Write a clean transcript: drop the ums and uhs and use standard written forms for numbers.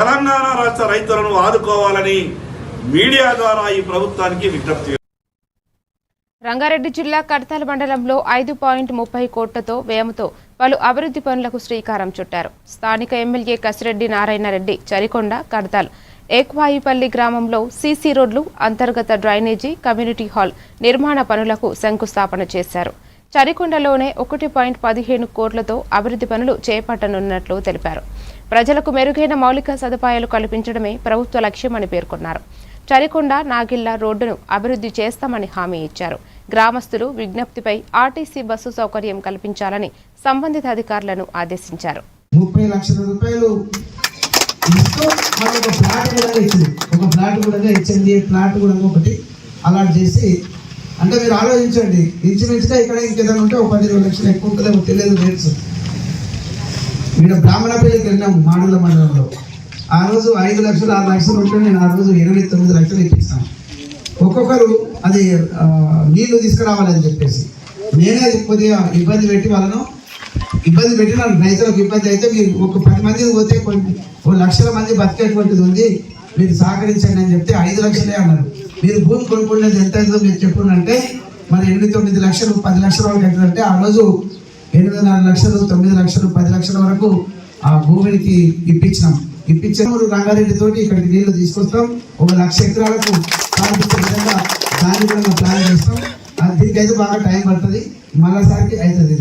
తెలంగాణ రాష్ట్ర రైతులను ఆదుకోవాలని మీడియా ద్వారా ఈ ప్రభుత్వానికి విజ్ఞప్తి. రంగారెడ్డి జిల్లా కడతాల మండలంలో 5.30 కోట్లతో వ్యయంతో పలు అభివృద్ధి పనులకు శ్రీకారం చుట్టారు. స్థానిక ఎమ్మెల్యే కసిరెడ్డి నారాయణరెడ్డి చరికొండ కడతాల్ ఏక్వాయిపల్లి గ్రామంలో సీసీ రోడ్లు, అంతర్గత డ్రైనేజీ, కమ్యూనిటీ హాల్ నిర్మాణ పనులకు శంకుస్థాపన చేశారు. చరికొండలోనే 1.15 కోట్లతో అభివృద్ధి పనులు చేపట్టనున్నట్లు తెలిపారు. ప్రజలకు మెరుగైన మౌలిక సదుపాయాలు కల్పించడమే ప్రభుత్వ లక్ష్యమని పేర్కొన్నారు. చరికొండ నాగిళ్ల రోడ్డును అభివృద్ధి చేస్తామని హామీ ఇచ్చారు. గ్రామస్తులు విజ్ఞప్తిపై ఆర్టీసీ బస్సు సౌకర్యం కల్పించాలని సంబంధిత అధికారులను ఆదేశించారు. 30 లక్షల రూపాయలు ఇస్తూ మనకు ఫ్లాట్ కూడా ఇచ్చింది. ఒక ఫ్లాట్ కూడా ఇచ్చింది. ఫ్లాట్ కూడా ఒకటి అలాట్ చేసి, అంటే మీరు ఆలోచించండి, ఇంచుమించుగా ఇక్కడ ఇంకేదైనా ఉంటే ఒక 10-20 లక్షలు ఎక్కువ ఉంటుందేమో తెలియదు రేట్స్. ఇక్కడ బ్రాహ్మణపల్లికి వెళ్ళాము మాడుల మండలంలో. ఆ రోజు 5 లక్షలు 6 లక్షలు ఉంటే నేను ఆ రోజు 8-9 లక్షలు ఇప్పిస్తాను. ఒక్కొక్కరు అది నీళ్లు తీసుకురావాలని చెప్పేసి నేనే కొద్దిగా ఇబ్బంది పెట్టి వాళ్ళను ఇబ్బంది పెట్టిన రైతులకు ఇబ్బంది అయితే మీరు ఒక 10 మంది పోతే కొన్ని లక్షల మంది బతికేటువంటిది ఉంది, మీరు సహకరించండి అని చెప్తే 5 లక్షలే అన్నారు. మీరు భూమి కొనుక్కునేది ఎంత అయిందో మీరు చెప్పుకుంటే మరి 8-9 లక్షలు 10 లక్షల వరకు అవుతుందంటే ఆ రోజు 8-4 లక్షలు 9 లక్షలు 10 లక్షల వరకు ఆ భూమికి ఇప్పించిన రంగారెడ్డి తోటి ఇక్కడికి నీళ్లు తీసుకొస్తాం. 1 లక్ష ఎకరాలకు సాధించే విధంగా దాన్ని కూడా ప్లాన్ చేస్తాం. దీనికైతే బాగా టైం పడుతుంది, మళ్ళీసారికి అవుతుంది.